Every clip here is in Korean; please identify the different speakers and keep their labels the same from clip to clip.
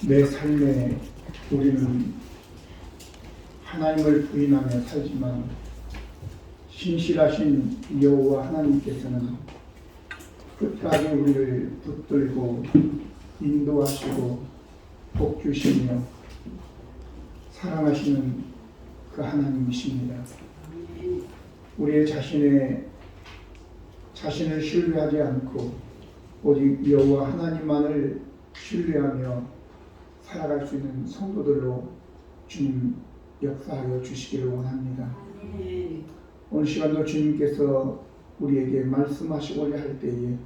Speaker 1: 내 삶에 우리는 하나님을 부인하며 살지만 신실하신 여호와 하나님께서는 끝까지 우리를 붙들고 인도하시고 복주시며 사랑하시는 그 하나님이십니다. 우리의 자신을 신뢰하지 않고 오직 여호와 하나님만을 신뢰하며 살아갈 수 있는 성도들로 주님 역사하여 주시기를 원합니다. 오늘 시간도 주님께서 우리에게 말씀하시고자 할 때에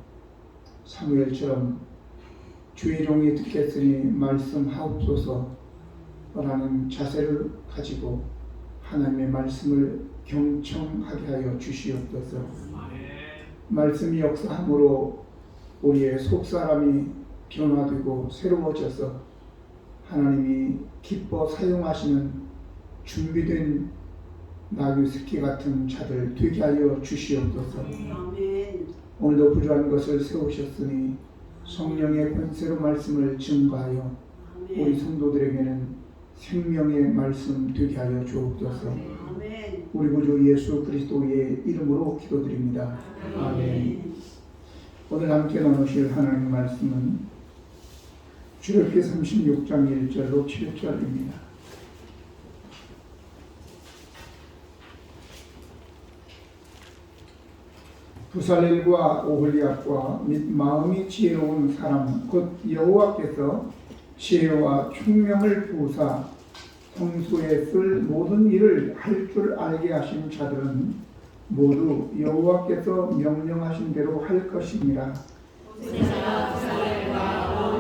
Speaker 1: 사무엘처럼 주의 종이 듣겠으니 말씀하옵소서 라는 자세를 가지고 하나님의 말씀을 경청하게 하여 주시옵소서. 말씀이 역사함으로 우리의 속사람이 변화되고 새로워져서 하나님이 기뻐 사용하시는 준비된 나귀 새끼 같은 자들 되게 하여 주시옵소서. 오늘도 부족한 것을 세우셨으니 성령의 권세로 말씀을 증거하여 우리 성도들에게는 생명의 말씀 되게 하여 주옵소서. 우리 구주 예수 그리스도의 이름으로 기도드립니다. 아멘. 오늘 함께 나누실 하나님의 말씀은 출애굽기 36장 1절로 7절입니다. 부살렐과 오홀리압과 및 마음이 지혜로운 사람 곧 여호와께서 지혜와 총명을 부으사 성소에 쓸 모든 일을 할 줄 알게 하신 자들은 모두 여호와께서 명령하신 대로 할 것이니라.
Speaker 2: 모세가 부살렐과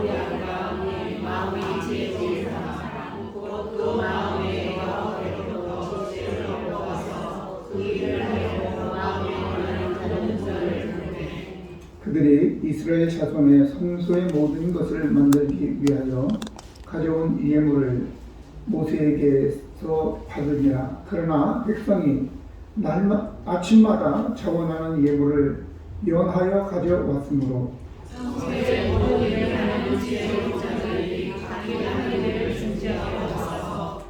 Speaker 2: 오홀리압과 및 마음이 지혜로운 사람 곧 그 마음에 여호와께로 지혜를 부어서 그 일을 하려고 마음에 원하는 자들을
Speaker 1: 그들이 이스라엘 자손의 성소의 모든 것을 만들기 위하여 가져온 예물을 모세에게서 받으니라. 그러나 백성이 아침마다 자원하는 예물을 연하여 가져왔으므로
Speaker 2: 성소의 모든 일을 하는 지혜로운 자들이 자기 하는 일을 중지하여서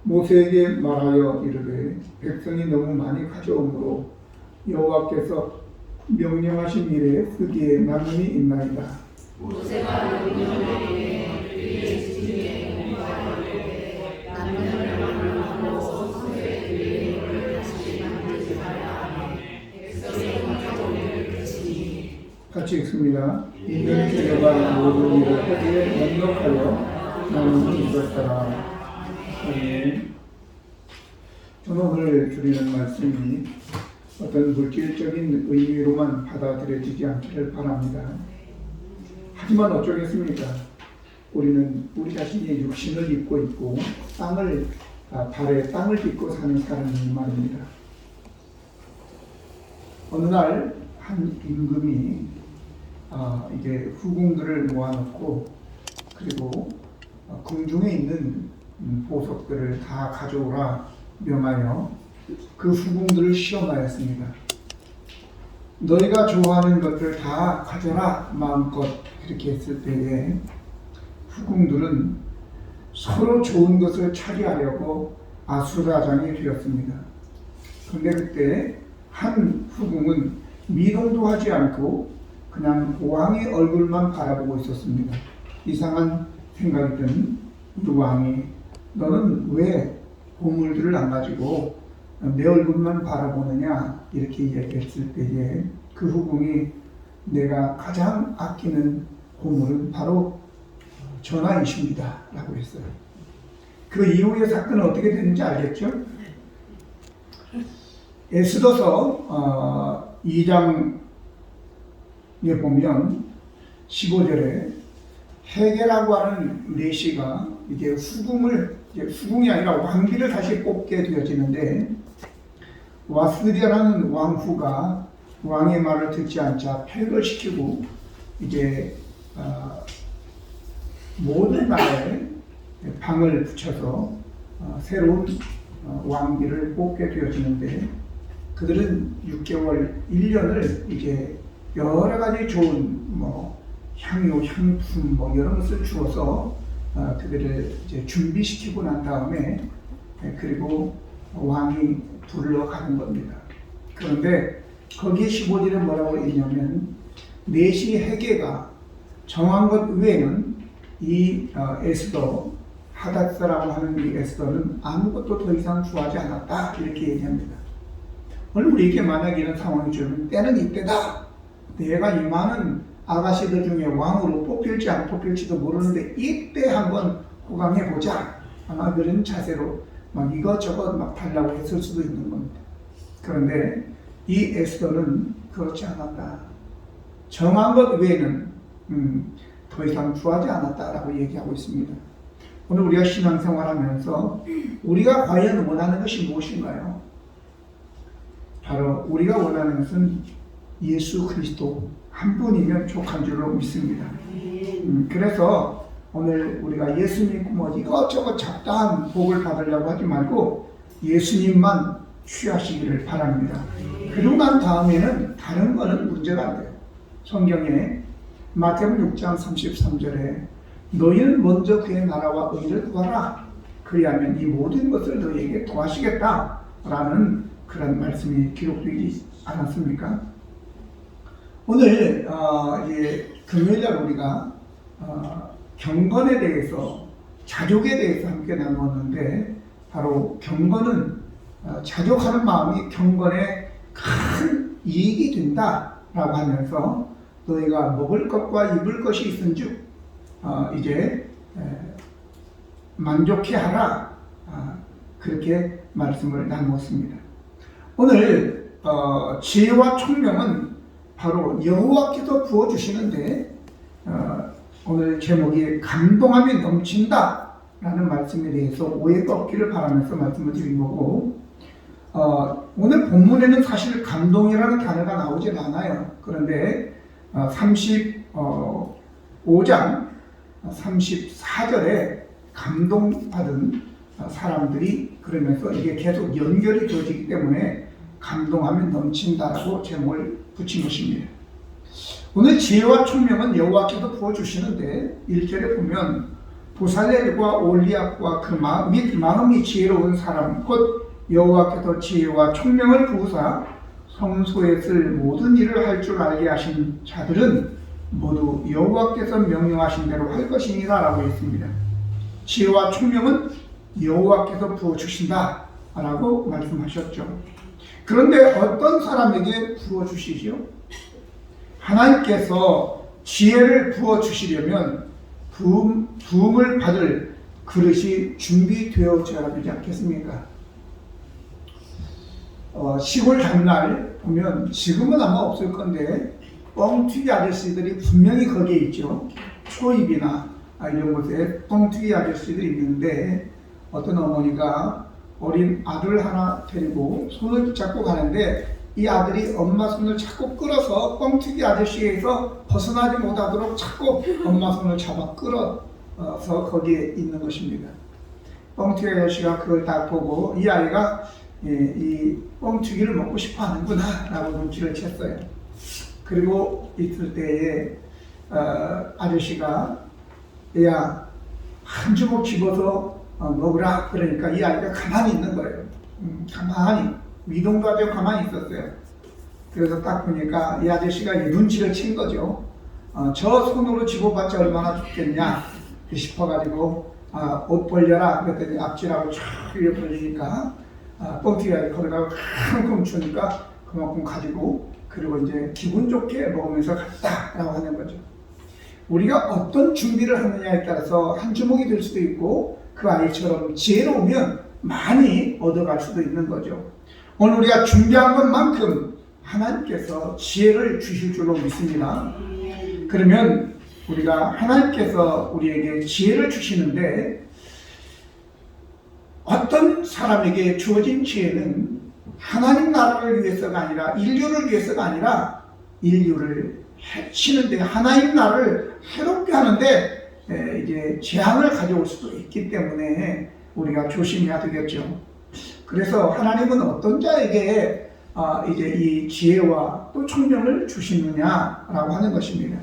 Speaker 1: 모세에게 말하여 이르되 백성이 너무 많이 가져오므로 여호와께서 명령하신 일에 쓰기에 남음이 있나이다.
Speaker 2: 모세가 명령하기에 그의 지식에 공부하려되 남녀를 하고 성소에 그의 예물을 다시 만들지 말라 하며 백성의 가져오기를 그치니
Speaker 1: 같이 읽습니다. 있는 자녀가 모든 일을 하기에 넉넉하여 나는 있었더라. 아멘. 저는 오늘 드리는 말씀이 어떤 물질적인 의미로만 받아들여지지 않기를 바랍니다. 하지만 어쩌겠습니까? 우리는 우리 자신이 육신을 입고 있고 발에 땅을 딛고 사는 사람이 말입니다. 어느 날 한 임금이 이게 후궁들을 모아놓고 그리고 궁중에 있는 보석들을 다 가져오라 명하여 그 후궁들을 시험하였습니다. 너희가 좋아하는 것들 다 가져라 마음껏 그렇게 했을 때에 후궁들은 서로 좋은 것을 차지하려고 아수라장이 되었습니다. 그런데 그때 한 후궁은 미동도 하지 않고 그냥 왕의 얼굴만 바라보고 있었습니다. 이상한 생각이 든 우리 왕이 너는 왜 보물들을 안 가지고 내 얼굴만 바라보느냐 이렇게 이야기했을 때에 그 후궁이 내가 가장 아끼는 보물은 바로 전하이십니다 라고 했어요. 그 이후의 사건은 어떻게 됐는지 알겠죠? 에스더서 2장에 보면 15절에 헤게라고 하는 내시가 이게 후궁이 아니라 왕비를 다시 뽑게 되어지는데 와스디아라는 왕후가 왕의 말을 듣지 않자 폐거시키고 이제 모든 나라에 방을 붙여서 새로운 왕비를 뽑게 되어지는데 그들은 6개월, 1년을 이제 여러 가지 좋은 향유, 향품 뭐 여러 것을 주어서 그들을 이제 준비시키고 난 다음에 그리고 왕이 불러가는 겁니다. 그런데 거기에 15절에 뭐라고 있냐면 내시 해계가 정한 것 외에는 이 에스더 하닷사라고 하는 이 에스더는 아무것도 더 이상 구하지 않았다 이렇게 얘기합니다. 오늘 우리에게 만약 이런 상황이 주면 때는 이때다. 내가 이 많은 아가씨들 중에 왕으로 뽑힐지 안 뽑힐지도 모르는데 이때 한번 호강해보자. 아마 그런 자세로 막 이것저것 막 달라고 했을 수도 있는 겁니다. 그런데 이 에스더는 그렇지 않았다. 정한 것 외에는 더 이상 구하지 않았다라고 얘기하고 있습니다. 오늘 우리가 신앙생활하면서 우리가 과연 원하는 것이 무엇인가요? 바로 우리가 원하는 것은 예수 그리스도 한 분이면 족한 줄로 믿습니다. 그래서 오늘 우리가 예수 믿고 뭐 이것저것 잡다한 복을 받으려고 하지 말고 예수님만 취하시기를 바랍니다. 그러고 난 다음에는 다른 거는 문제가 안 돼요. 성경에 마태복음 6장 33절에 너희는 먼저 그의 나라와 의를 구하라. 그리하면 이 모든 것을 너희에게 더하시겠다 라는 그런 말씀이 기록되지 않았습니까? 오늘 금요일날 우리가 경건에 대해서 자족에 대해서 함께 나누었는데 바로 경건은 자족하는 마음이 경건에 큰 이익이 된다라고 하면서 너희가 먹을 것과 입을 것이 있은즉 이제 만족해하라 그렇게 말씀을 나누었습니다. 오늘 지혜와 총명은 바로 여호와께서 부어주시는데 오늘 제목이 감동함이 넘친다 라는 말씀에 대해서 오해가 없기를 바라면서 말씀을 드린 거고 오늘 본문에는 사실 감동이라는 단어가 나오질 않아요. 그런데 35장 34절에 감동받은 사람들이 그러면서 이게 계속 연결이 되어지기 때문에 감동하면 넘친다라고 제목을 붙인 것입니다. 오늘 지혜와 총명은 여호와께서 부어주시는데 1절에 보면 부살렐과 올리압과 그 마음이 지혜로운 사람 곧 여호와께서 지혜와 총명을 부으사 성소에 쓸 모든 일을 할 줄 알게 하신 자들은 모두 여호와께서 명령하신 대로 할 것이니라 라고 했습니다. 지혜와 총명은 여호와께서 부어주신다 라고 말씀하셨죠. 그런데 어떤 사람에게 부어주시죠? 하나님께서 지혜를 부어주시려면 부음을 받을 그릇이 준비되어져야 되지 않겠습니까? 시골 장날 보면 지금은 아마 없을 건데 뻥튀기 아저씨들이 분명히 거기에 있죠. 초입이나 이런 곳에 뻥튀기 아저씨들이 있는데 어떤 어머니가 어린 아들 하나 데리고 손을 붙잡고 가는데 이 아들이 엄마 손을 자꾸 끌어서 뻥튀기 아저씨에서 벗어나지 못하도록 자꾸 엄마 손을 잡아 끌어서 거기에 있는 것입니다. 뻥튀기 아저씨가 그걸 다 보고 이 아이가 이 뻥튀기를 먹고 싶어 하는구나 라고 눈치를 챘어요. 그리고 있을 때에 아저씨가 야, 한 주먹 집어서 먹으라 그러니까 이 아이가 가만히 있는 거예요. 가만히 미동도 하죠. 가만히 있었어요. 그래서 딱 보니까 이 아저씨가 눈치를 챈 거죠. 저 손으로 집어봤자 얼마나 좋겠냐 싶어가지고 옷 벌려라 그랬더니 앞치라고 쫙 위에 벌리니까 뻥튀기가 거기다가 쿵쿵 추니까 그만큼 가지고 그리고 이제 기분 좋게 먹으면서 갔다라고 하는 거죠. 우리가 어떤 준비를 하느냐에 따라서 한 주먹이 될 수도 있고 그 아이처럼 지혜로우면 많이 얻어갈 수도 있는 거죠. 오늘 우리가 준비한 것만큼 하나님께서 지혜를 주실 줄로 믿습니다. 그러면 우리가 하나님께서 우리에게 지혜를 주시는데 어떤 사람에게 주어진 지혜는 하나님 나라를 위해서가 아니라 인류를 위해서가 아니라 인류를 해치는데 하나님 나라를 해롭게 하는데 이제 재앙을 가져올 수도 있기 때문에 우리가 조심해야 되겠죠. 그래서 하나님은 어떤 자에게 이제 이 지혜와 또 총명을 주시느냐라고 하는 것입니다.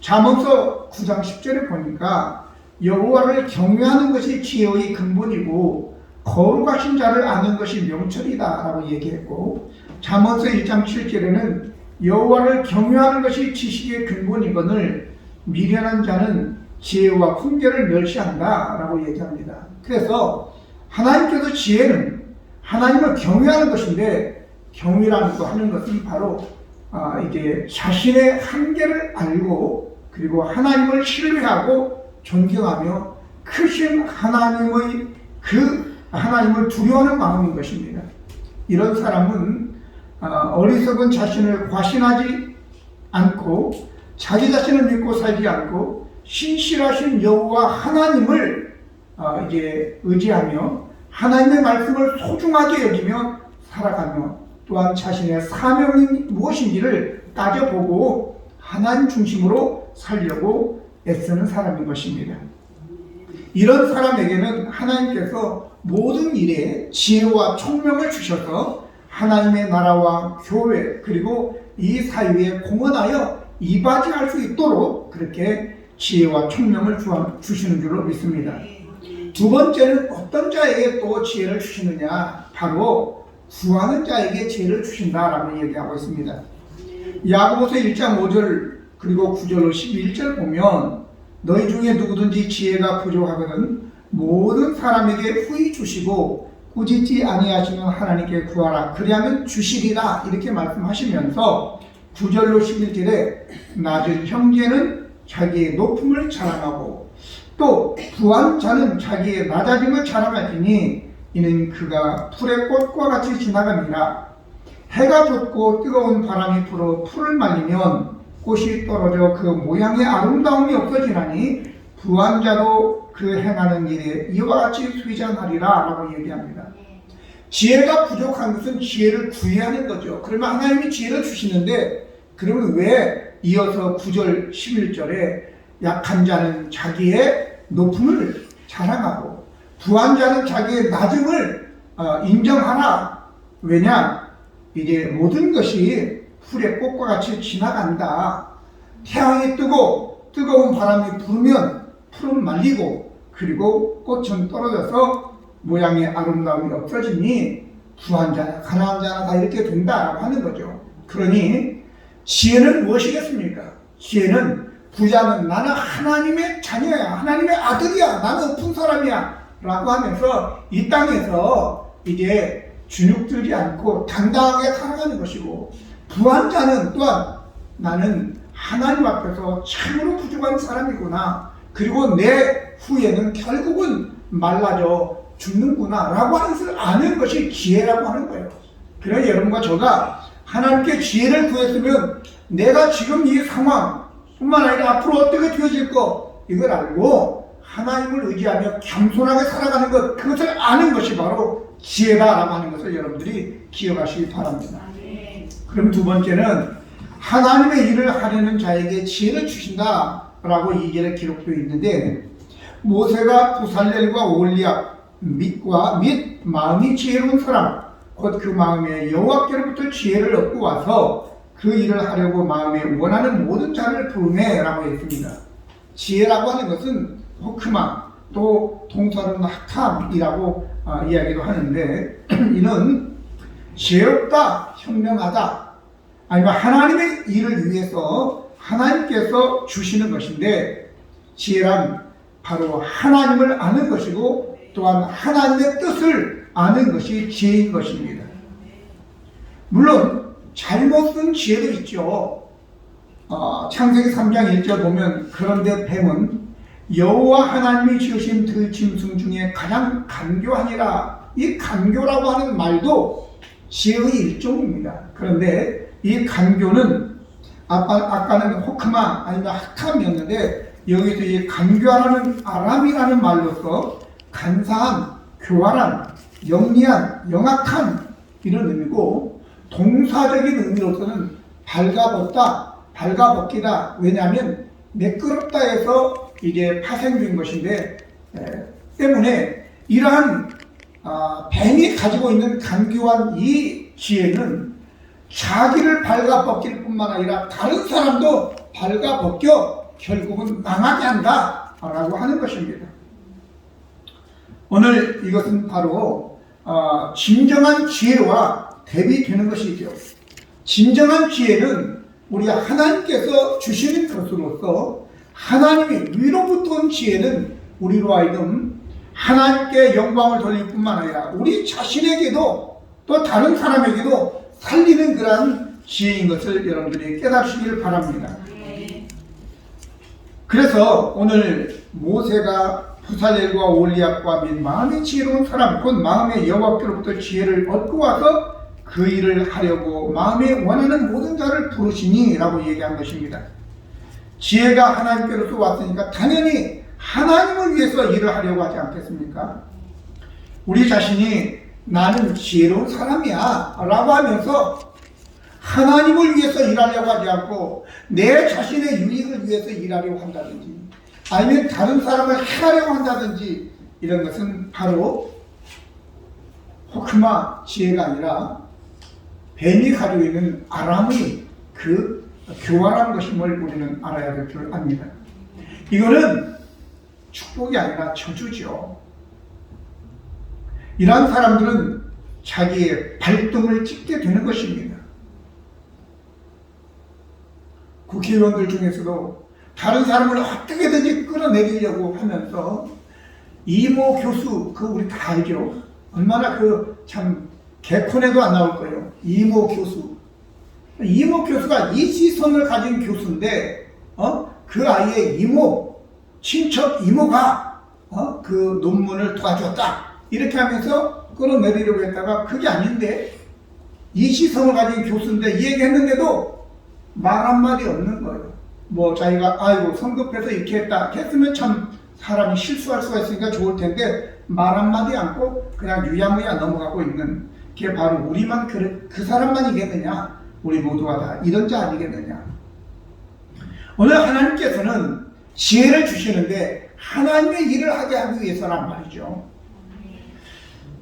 Speaker 1: 잠언서 9장 10절에 보니까 여호와를 경외하는 것이 지혜의 근본이고 거룩하신 자를 아는 것이 명철이다 라고 얘기했고, 잠언서 1장 7절에는 여호와를 경외하는 것이 지식의 근본이거늘 미련한 자는 지혜와 훈계를 멸시한다 라고 얘기합니다. 그래서 하나님께서 지혜는 하나님을 경외하는 것인데, 경외라는 거 하는 것은 바로 이제 자신의 한계를 알고 그리고 하나님을 신뢰하고 존경하며 크신 하나님의 하나님을 두려워하는 마음인 것입니다. 이런 사람은 어리석은 자신을 과신하지 않고 자기 자신을 믿고 살지 않고 신실하신 여호와 하나님을 이제 의지하며 하나님의 말씀을 소중하게 여기며 살아가며, 또한 자신의 사명이 무엇인지를 따져보고 하나님 중심으로 살려고 애쓰는 사람인 것입니다. 이런 사람에게는 하나님께서 모든 일에 지혜와 총명을 주셔서 하나님의 나라와 교회 그리고 이 사회에 공헌하여 이바지할 수 있도록 그렇게 지혜와 총명을 주시는 줄로 믿습니다. 두 번째는 어떤 자에게 또 지혜를 주시느냐, 바로 구하는 자에게 지혜를 주신다라고 얘기하고 있습니다. 야고보서 1장 5절 그리고 9절로 11절 보면 너희 중에 누구든지 지혜가 부족하거든 모든 사람에게 후히 주시고 꾸짖지 아니하시는 하나님께 구하라 그리하면 주시리라, 이렇게 말씀하시면서 9절로 11절에 낮은 형제는 자기의 높음을 자랑하고 또 부한 자는 자기의 낮아짐을 자랑하시니 이는 그가 풀의 꽃과 같이 지나갑니다. 해가 돋고 뜨거운 바람이 불어 풀을 말리면 꽃이 떨어져 그 모양의 아름다움이 없어지나니 부한 자도 그 행하는 일에 이와 같이 쇠잔하리라 라고 얘기합니다. 지혜가 부족한 것은 지혜를 구해야 하는 거죠. 그러면 하나님이 지혜를 주시는데, 그러면 왜 이어서 9절 11절에 약한 자는 자기의 높음을 자랑하고 부한 자는 자기의 낮음을 인정하라. 왜냐? 이제 모든 것이 풀의 꽃과 같이 지나간다. 태양이 뜨고 뜨거운 바람이 불면 풀은 말리고 그리고 꽃은 떨어져서 모양의 아름다움이 없어지니 부한 자나 가난한 자나 다 이렇게 된다라고 하는 거죠. 그러니 지혜는 무엇이겠습니까? 지혜는 부자는 나는 하나님의 자녀야, 하나님의 아들이야, 나는 높은 사람이야 라고 하면서 이 땅에서 이제 주눅들지 않고 당당하게 살아가는 것이고, 부한 자는 또한 나는 하나님 앞에서 참으로 부족한 사람이구나, 그리고 내 후에는 결국은 말라져 죽는구나 라고 하는 것을 아는 것이 지혜라고 하는 거예요. 그래서 여러분과 저가 하나님께 지혜를 구했으면 내가 지금 이 상황 뿐만 아니라 앞으로 어떻게 되어질 거, 이걸 알고 하나님을 의지하며 겸손하게 살아가는 것, 그것을 아는 것이 바로 지혜다라고 하는 것을 여러분들이 기억하시기 바랍니다. 그럼 두 번째는 하나님의 일을 하려는 자에게 지혜를 주신다라고 2절에 기록되어 있는데, 모세가 부살렐과 올리압 및과 및 마음이 지혜로운 사람 곧 그 마음에 여호와께로부터 지혜를 얻고 와서 그 일을 하려고 마음에 원하는 모든 자를 부르매라고 했습니다. 지혜라고 하는 것은 호크마, 또 동사로는 학함이라고 이야기도 하는데, 이는 지혜롭다, 현명하다, 아니면 하나님의 일을 위해서 하나님께서 주시는 것인데, 지혜란 바로 하나님을 아는 것이고 또한 하나님의 뜻을 아는 것이 지혜인 것입니다. 물론 잘못 쓴 지혜도 있죠. 창세기 3장 1절 보면 그런데 뱀은 여호와 하나님이 지으신 들짐승 중에 가장 간교하니라. 이 간교라고 하는 말도 지혜의 일종입니다. 그런데 이 간교는 아까는 호크마 아니면 학함이었는데, 여기서 이 간교하라는 아람이라는 말로서 간사한, 교활한, 영리한, 영악한 이런 의미고, 동사적인 의미로서는 발가벗다, 발가벗기다. 왜냐하면 매끄럽다에서 이게 파생된 것인데, 때문에 이러한 뱀이 가지고 있는 간교한 이 지혜는 자기를 발가벗길 뿐만 아니라 다른 사람도 발가벗겨 결국은 망하게 한다라고 하는 것입니다. 오늘 이것은 바로 진정한 지혜와 대비되는 것이죠. 진정한 지혜는 우리 하나님께서 주시는 것으로서 하나님이 위로부터 온 지혜는 우리로 하여금 하나님께 영광을 돌릴 뿐만 아니라 우리 자신에게도 또 다른 사람에게도 살리는 그러한 지혜인 것을 여러분들이 깨닫시길 바랍니다. 그래서 오늘 모세가 부살렐과 올리압과 및 마음이 지혜로운 사람 곧 마음의 여호와께로부터 지혜를 얻고 와서 그 일을 하려고 마음에 원하는 모든 자를 부르시니 라고 얘기한 것입니다. 지혜가 하나님께로서 왔으니까 당연히 하나님을 위해서 일을 하려고 하지 않겠습니까? 우리 자신이 나는 지혜로운 사람이야 라고 하면서 하나님을 위해서 일하려고 하지 않고 내 자신의 유익을 위해서 일하려고 한다든지 아니면 다른 사람을 해하려고 한다든지 이런 것은 바로 호크마 지혜가 아니라 뱀이 가지고 있는 아람의 그 교활한 것임을 우리는 알아야 될 줄 압니다. 이거는 축복이 아니라 저주죠. 이러한 사람들은 자기의 발등을 찍게 되는 것입니다. 국회의원들 중에서도 다른 사람을 어떻게든지 끌어내리려고 하면서 이모 교수, 그거 우리 다 알죠? 얼마나 참 개콘에도 안 나올 거예요. 이모 교수. 이모 교수가 이 시선을 가진 교수인데, 그 아이의 이모, 친척 이모가, 그 논문을 도와줬다. 이렇게 하면서 끌어내리려고 했다가 그게 아닌데, 이 시선을 가진 교수인데, 이 얘기 했는데도 말 한마디 없는 거예요. 뭐 자기가, 아이고, 성급해서 이렇게 했으면 참 사람이 실수할 수가 있으니까 좋을 텐데, 말 한마디 않고 그냥 유야무야 넘어가고 있는 그게 바로 우리만 그 사람만이겠느냐? 우리 모두가 다 이런 자 아니겠느냐? 오늘 하나님께서는 지혜를 주시는데 하나님의 일을 하게 하기 위해서란 말이죠.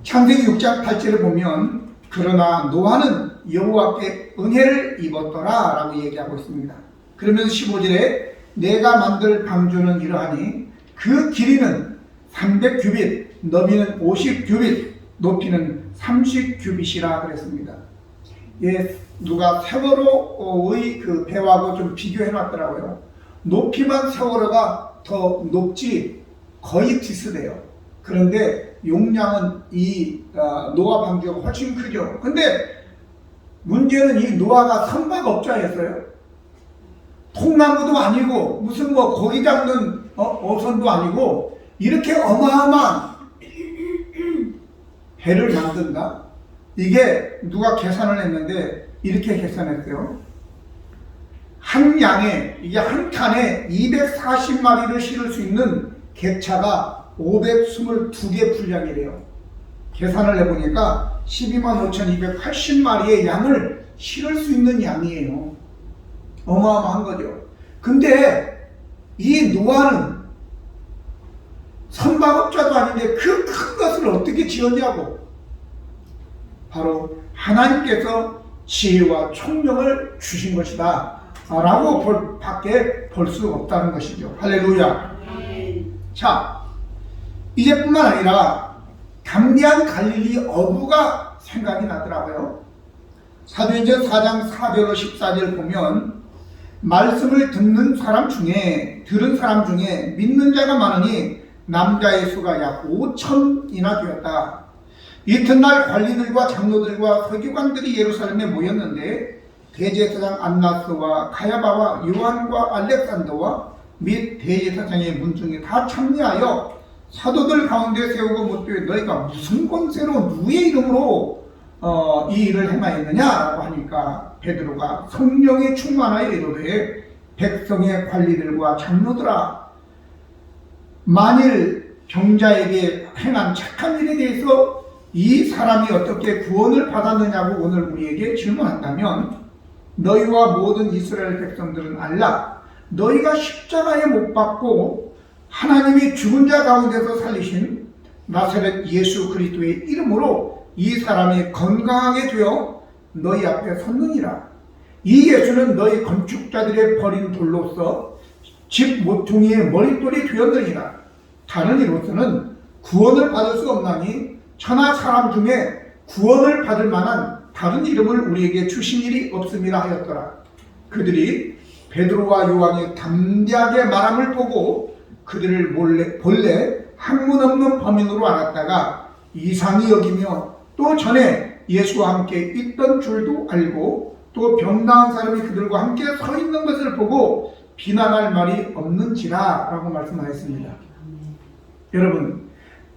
Speaker 1: 창세기 6장 8절을 보면 그러나 노아는 여호와께 은혜를 입었더라 라고 얘기하고 있습니다. 그러면서 15절에 내가 만들 방주는 이러하니 그 길이는 300규빗, 너비는 50규빗, 높이는 30규빗이라 그랬습니다. 예, 누가 세월호의 그 배하고 좀 비교해 놨더라고요. 높이만 세월호가 더 높지 거의 비슷해요. 그런데 용량은 이 노아 방주가 훨씬 크죠. 근데 문제는 이 노아가 선박업자였어요. 통나무도 아니고 무슨 뭐 고기 잡는 어선도 아니고 이렇게 어마어마한 배를 만든다? 이게 누가 계산을 했는데 이렇게 계산했어요. 한 양에, 이게 한 칸에 240마리를 실을 수 있는 객차가 522개 분량이래요. 계산을 해보니까 125,280마리의 양을 실을 수 있는 양이에요. 어마어마한 거죠. 근데 이 노아는 선박업자도 아닌데 그 큰 것을 어떻게 지었냐고. 바로 하나님께서 지혜와 총명을 주신 것이다 라고 밖에 볼 수 없다는 것이죠. 할렐루야. 자, 이제뿐만 아니라 감리한 갈릴리 어부가 생각이 나더라고요. 사도행전 4장 4절로 14절 보면 말씀을 들은 사람 중에 믿는 자가 많으니 남자의 수가 약 5,000이나 되었다. 이튿날 관리들과 장로들과 서기관들이 예루살렘에 모였는데 대제사장 안나스와 가야바와 요한과 알렉산더와 및 대제사장의 문중이 다 참여하여 사도들 가운데 세우고 묻되 너희가 무슨 권세로 누구의 이름으로 이 일을 행하였느냐라고 하니까 베드로가 성령에 충만하여 이르되 백성의 관리들과 장로들아 만일 병자에게 행한 착한 일에 대해서 이 사람이 어떻게 구원을 받았느냐고 오늘 우리에게 질문한다면 너희와 모든 이스라엘 백성들은 알라. 너희가 십자가에 못 박고 하나님이 죽은 자 가운데서 살리신 나사렛 예수 그리스도의 이름으로 이 사람이 건강하게 되어 너희 앞에 섰느니라. 이 예수는 너희 건축자들의 버린 돌로서 집 모퉁이의 머릿돌이 되었느니라. 다른 이로서는 구원을 받을 수 없나니 천하 사람 중에 구원을 받을 만한 다른 이름을 우리에게 주신 일이 없음이라 하였더라. 그들이 베드로와 요한이 담대하게 말함을 보고 그들을 본래 학문 없는 범인으로 알았다가 이상히 여기며 또 전에 예수와 함께 있던 줄도 알고 또 병나은 사람이 그들과 함께 서 있는 것을 보고 비난할 말이 없는지라 라고 말씀하였습니다. 여러분,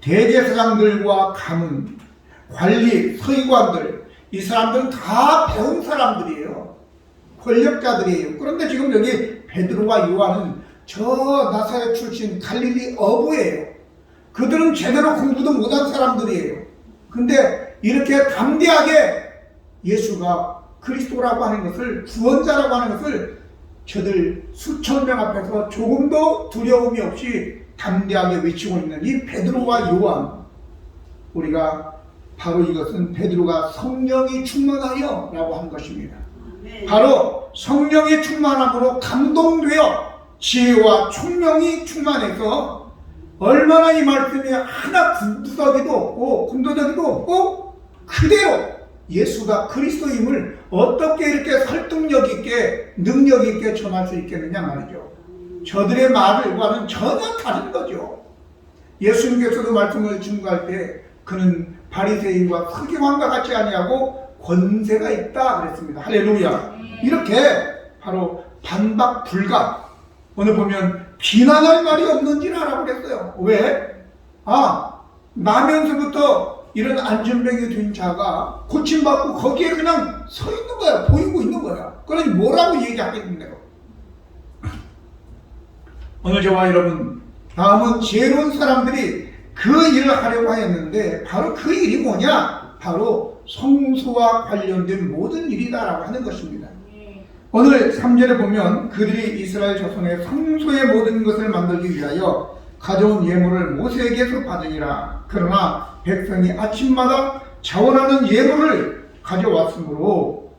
Speaker 1: 대제사장들과 가문, 관리, 서기관들, 이 사람들은 다 배운 사람들이에요. 권력자들이에요. 그런데 지금 여기 베드로와 요한은 저 나사렛 출신 갈릴리 어부예요. 그들은 제대로 공부도 못한 사람들이에요. 근데 이렇게 담대하게 예수가 그리스도라고 하는 것을, 구원자라고 하는 것을 저들 수천 명 앞에서 조금도 두려움이 없이 담대하게 외치고 있는 이 베드로와 요한, 우리가 바로 이것은 베드로가 성령이 충만하여 라고 한 것입니다. 바로 성령이 충만함으로 감동되어 지혜와 총명이 충만해서 얼마나 이 말씀이 하나 군더더기도 없고 그대로 예수가 그리스도임을 어떻게 이렇게 설득력 있게 능력 있게 전할 수 있겠느냐 말이죠. 저들의 말과는 전혀 다른 거죠. 예수님께서도 말씀을 증거할 때 그는 바리새인과 서기관과 같이 아니하고 권세가 있다 그랬습니다. 할렐루야. 이렇게 바로 반박 불가. 오늘 보면 비난할 말이 없는지라라고 그랬어요. 왜? 나면서부터 이런 안전병이 된 자가 고침받고 거기에 그냥 서 있는 거야. 보이고 있는 거야. 그러니 뭐라고 얘기하겠는데요? 오늘 저와 여러분, 다음은 지혜로운 사람들이 그 일을 하려고 하였는데 바로 그 일이 뭐냐? 바로 성소와 관련된 모든 일이다라고 하는 것입니다. 오늘 3절에 보면 그들이 이스라엘 자손의 성소의 모든 것을 만들기 위하여 가져온 예물을 모세에게서 받으니라. 그러나 백성이 아침마다 자원하는 예물을 가져왔으므로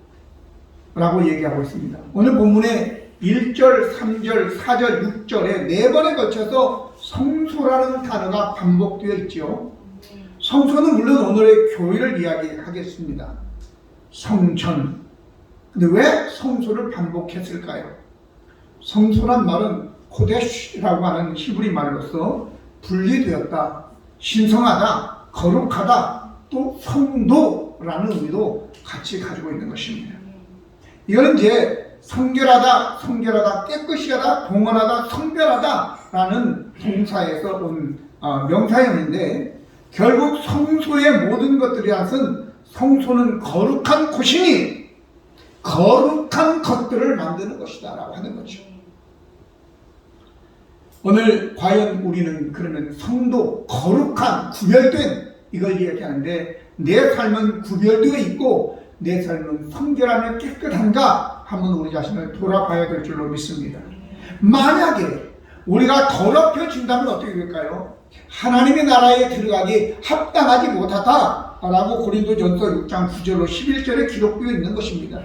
Speaker 1: 라고 얘기하고 있습니다. 오늘 본문에 1절, 3절, 4절, 6절에 4번에 걸쳐서 성소라는 단어가 반복되어 있죠. 성소는 물론 오늘의 교회를 이야기하겠습니다. 성전. 근데 왜 성소를 반복했을까요? 성소란 말은 코데시라고 하는 히브리 말로서 분리되었다, 신성하다, 거룩하다, 또 성도라는 의미도 같이 가지고 있는 것입니다. 이거는 이제 성결하다, 깨끗이 하다, 봉헌하다, 성별하다라는 동사에서 온 명사형인데, 결국 성소의 모든 것들이 한은 성소는 거룩한 곳이니 거룩한 것들을 만드는 것이다 라고 하는 거죠. 오늘 과연 우리는 그러면 성도, 거룩한, 구별된 이걸 이야기하는데, 내 삶은 구별되어 있고 내 삶은 성결하며 깨끗한가 한번 우리 자신을 돌아봐야 될 줄로 믿습니다. 만약에 우리가 더럽혀진다면 어떻게 될까요? 하나님의 나라에 들어가기 합당하지 못하다라고 고린도전서 6장 9절로 11절에 기록되어 있는 것입니다.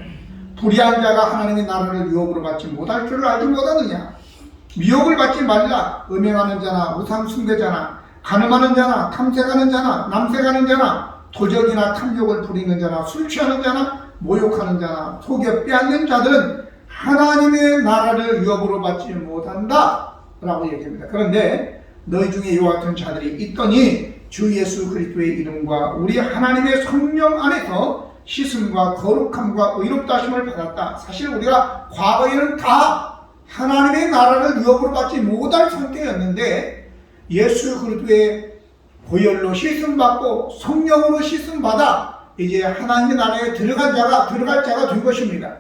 Speaker 1: 불의한 자가 하나님의 나라를 유업으로 받지 못할 줄을 알지 못하느냐? 미혹을 받지 말라. 음행하는 자나 우상 숭배자나 간음하는 자나 탐색하는 자나 남색하는 자나 도적이나 탐욕을 부리는 자나 술 취하는 자나 모욕하는 자나 속여 빼앗는 자들은 하나님의 나라를 유업으로 받지 못한다 라고 얘기합니다. 그런데 너희 중에 이와 같은 자들이 있더니 주 예수 그리스도의 이름과 우리 하나님의 성령 안에서 씻음과 거룩함과 의롭다 하심을 받았다. 사실 우리가 과거에는 다 하나님의 나라를 유업으로 받지 못할 상태였는데 예수 그리스도의 보혈로 씻음받고 성령으로 씻음받아 이제 하나님의 나라에 들어갈 자가 된 것입니다.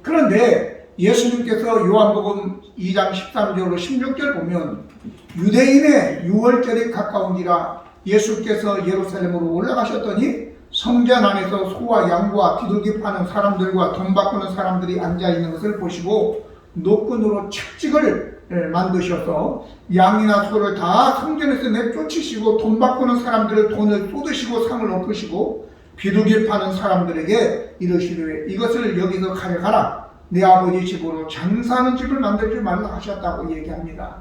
Speaker 1: 그런데 예수님께서 요한복음 2장 13절로 16절 보면 유대인의 유월절이 가까운지라 예수께서 예루살렘으로 올라가셨더니 성전 안에서 소와 양과 비둘기 파는 사람들과 돈 바꾸는 사람들이 앉아있는 것을 보시고 노끈으로 책찍을 만드셔서 양이나 소를 다 성전에서 내쫓으시고 돈 바꾸는 사람들을 돈을 쏟으시고 상을 엎으시고 비둘기 파는 사람들에게 이르시되 이것을 여기서 가져가라. 내 아버지 집으로 장사하는 집을 만들지 말라 하셨다고 얘기합니다.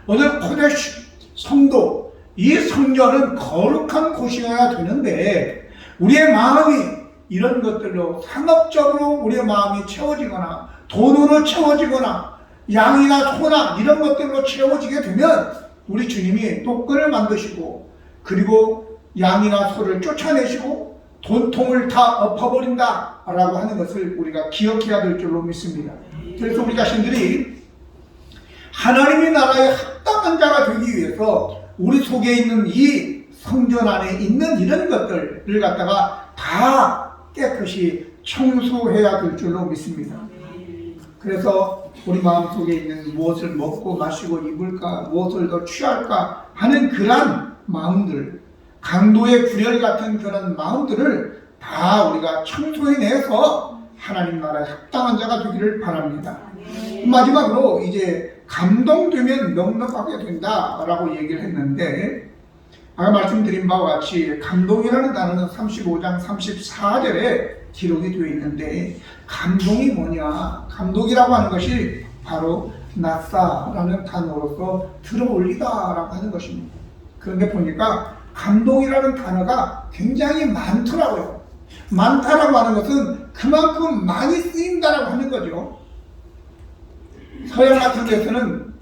Speaker 1: 오늘 코데시 성도, 이 성전은 거룩한 곳이어야 되는데 우리의 마음이 이런 것들로 상업적으로 우리의 마음이 채워지거나 돈으로 채워지거나 양이나 소나 이런 것들로 채워지게 되면 우리 주님이 또 끈을 만드시고 그리고 양이나 소를 쫓아내시고 돈통을 다 엎어버린다 라고 하는 것을 우리가 기억해야 될 줄로 믿습니다. 그래서 우리 자신들이 하나님의 나라에 합당한 자가 되기 위해서 우리 속에 있는 이 성전 안에 있는 이런 것들을 갖다가 다 깨끗이 청소해야 될 줄로 믿습니다. 그래서 우리 마음속에 있는 무엇을 먹고 마시고 입을까, 무엇을 더 취할까 하는 그런 마음들, 강도의 불열 같은 그런 마음들을 다 우리가 청소해내서 하나님 나라에 합당한 자가 되기를 바랍니다. 마지막으로 이제 감동되면 넉넉하게 된다라고 얘기를 했는데, 아까 말씀드린 바와 같이 감동이라는 단어는 35장 34절에 기록이 되어 있는데, 감동이 뭐냐? 감동이라고 하는 것이 바로 나사라는 단어로서 들어올리다라고 하는 것입니다. 그런데 보니까 감동이라는 단어가 굉장히 많더라고요. 많다라고 하는 것은 그만큼 많이 쓰인다라고 하는 거죠. 서양 같은 데서는,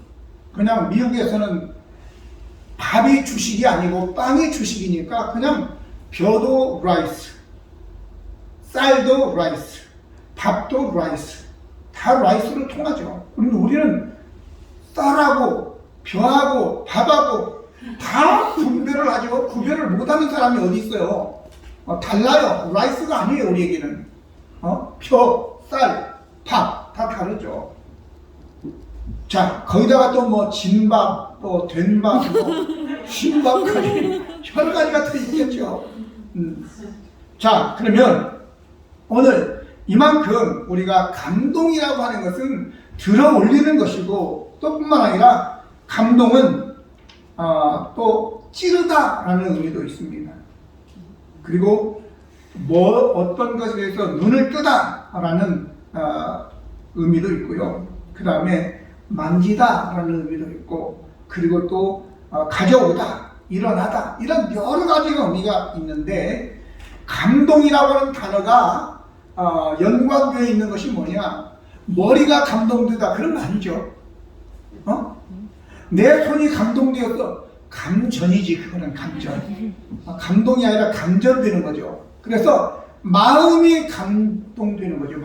Speaker 1: 그냥 미국에서는 밥이 주식이 아니고 빵이 주식이니까 그냥 벼도 라이스, 쌀도 라이스, 밥도 라이스, 다 라이스로 통하죠. 그런데 우리는 쌀하고 벼하고 밥하고 다 분별을 하죠. 구별을 못하는 사람이 어디 있어요? 달라요. 라이스가 아니에요, 우리에게는. 벼, 쌀, 밥 다 다르죠. 자, 거기다가 또 뭐 진밥, 또 된밥, 뭐 흰밥까지 여러 가지가 더 있겠죠. 자, 그러면 오늘 이만큼 우리가 감동이라고 하는 것은 들어 올리는 것이고, 또 뿐만 아니라 감동은 또 찌르다라는 의미도 있습니다. 그리고 어떤 것에 대해서 눈을 뜨다라는 의미도 있고요. 그 다음에 만지다라는 의미도 있고, 그리고 또 가져오다, 일어나다, 이런 여러 가지가 의미가 있는데, 감동이라고 하는 단어가 연관되어 있는 것이 뭐냐? 머리가 감동되다, 그런 거 아니죠. 내 손이 감동되어서, 감전이지, 그거는 감전. 감동이 아니라 감전되는 거죠. 그래서 마음이 감동되는 거죠,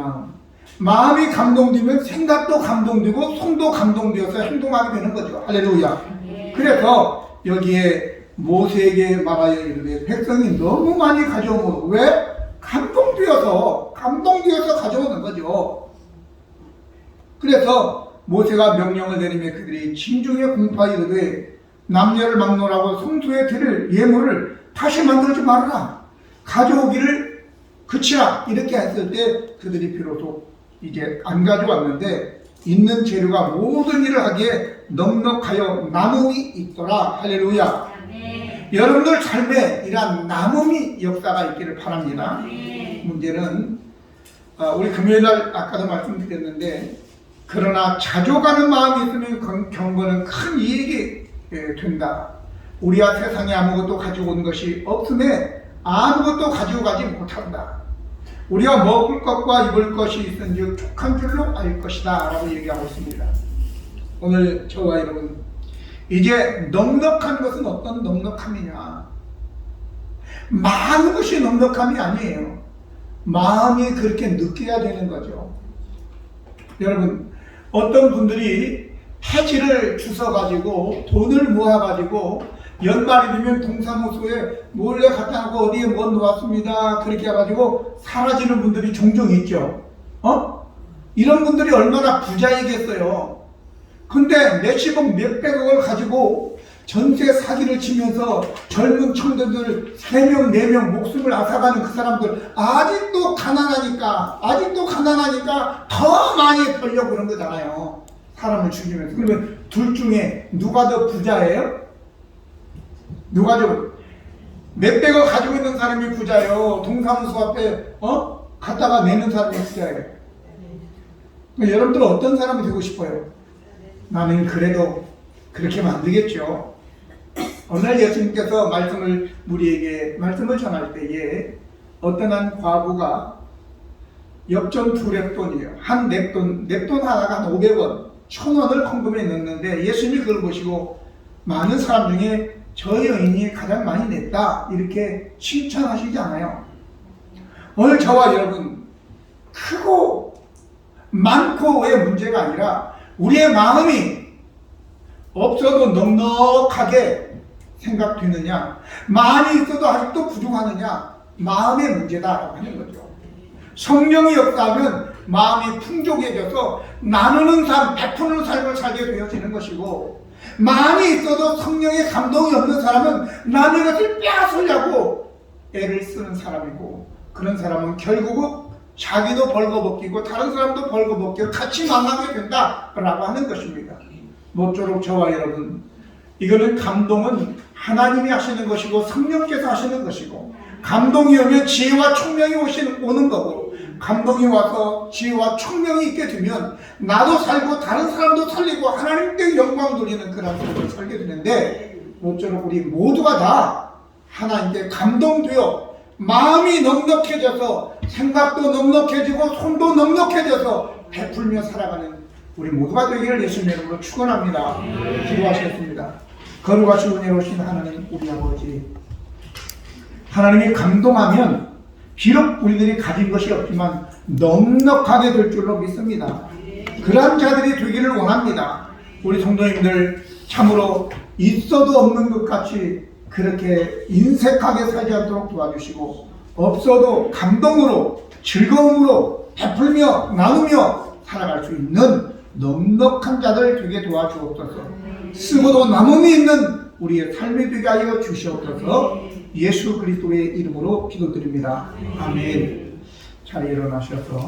Speaker 1: 마음이 감동되면 생각도 감동되고 손도 감동되어서 행동하게 되는 거죠. 할렐루야. 그래서 여기에 모세에게 말하여 이르되 백성이 너무 많이 가져오므로, 왜? 감동되어서 가져오는 거죠. 그래서 모세가 명령을 내리며 그들이 진중에 공파하여 이르되 남녀를 막론하고 성소에 드릴 예물을 다시 만들지 말아라, 가져오기를 그치라, 이렇게 했을 때 그들이 비로소 이제 안 가져왔는데, 있는 재료가 모든 일을 하기에 넉넉하여 남음이 있더라. 할렐루야. 네. 여러분들 삶에 이러한 남음이 역사가 있기를 바랍니다. 네. 문제는 우리 금요일날 아까도 말씀드렸는데, 그러나 자족하는 마음이 있으면 경건은 큰 이익이 된다. 우리가 세상에 아무것도 가지고 온 것이 없음에 아무것도 가지고 가지 못한다. 우리가 먹을 것과 입을 것이 있은즉 족한 줄로 알 것이다 라고 얘기하고 있습니다. 오늘 저와 여러분, 이제 넉넉한 것은 어떤 넉넉함이냐? 많은 것이 넉넉함이 아니에요. 마음이 그렇게 느껴야 되는 거죠. 여러분, 어떤 분들이 해지를 주워가지고 돈을 모아가지고 연말이 되면 동사무소에 몰래 갔다 하고 어디에 뭐 놓았습니다, 그렇게 해가지고 사라지는 분들이 종종 있죠. 이런 분들이 얼마나 부자이겠어요. 근데 몇십억 몇백억을 가지고 전세 사기를 치면서 젊은 청년들 3명 4명 목숨을 앗아가는 그 사람들, 아직도 가난하니까 더 많이 벌려고 그런 거잖아요. 사람을 죽이면서. 그러면 둘 중에 누가 더 부자예요? 누가 좀 몇백억 가지고 있는 사람이 부자예요? 동사무소 앞에 갖다가 내는 사람이 부자예요? 여러분들은 어떤 사람이 되고 싶어요? 나는 그래도 그렇게 만들겠죠. 오늘 예수님께서 우리에게 말씀을 전할 때에 어떤 한 과부가 엽전 2렙돈이에요. 한 넵돈 하나가 한 500원, 1000원을 헌금에 넣는데 예수님이 그걸 보시고 많은 사람 중에 저 여인이 가장 많이 냈다 이렇게 칭찬하시지 않아요. 오늘 저와 여러분 크고 많고의 문제가 아니라 우리의 마음이 없어도 넉넉하게 생각되느냐, 많이 있어도 아직도 부족하느냐, 마음의 문제다라고 하는 거죠. 성령이 역사하면 마음이 풍족해져서 나누는 삶, 베푸는 삶을 살게 되어지는 것이고, 많이 있어도 성령의 감동이 없는 사람은 남의 것을 빼앗으려고 애를 쓰는 사람이고, 그런 사람은 결국은 자기도 벌거벗기고 다른 사람도 벌거벗기고 같이 만나게 된다라고 하는 것입니다. 모쪼록 저와 여러분, 이거는 감동은 하나님이 하시는 것이고 성령께서 하시는 것이고, 감동이 오면 지혜와 총명이 오는 거고, 감동이 와서 지혜와 총명이 있게 되면 나도 살고 다른 사람도 살리고 하나님께 영광 돌리는 그런 삶을 살게 되는데, 모쪼록 우리 모두가 다 하나님께 감동되어 마음이 넉넉해져서 생각도 넉넉해지고 손도 넉넉해져서 베풀며 살아가는 우리 모두가 되기를 예수님의 이름으로 축원합니다. 기도하시겠습니다. 거룩하시고 은혜로우신 하나님 우리 아버지, 하나님이 감동하면 비록 우리들이 가진 것이 없지만 넉넉하게 될 줄로 믿습니다. 그러한 자들이 되기를 원합니다. 우리 성도님들 참으로 있어도 없는 것 같이 그렇게 인색하게 살지 않도록 도와주시고, 없어도 감동으로 즐거움으로 베풀며 나누며 살아갈 수 있는 넉넉한 자들 되게 도와주옵소서. 쓰고도 남음이 있는 우리의 삶이 되게 하여 주시옵소서. 예수 그리스도의 이름으로 기도드립니다. 아멘. 잘 일어나셔서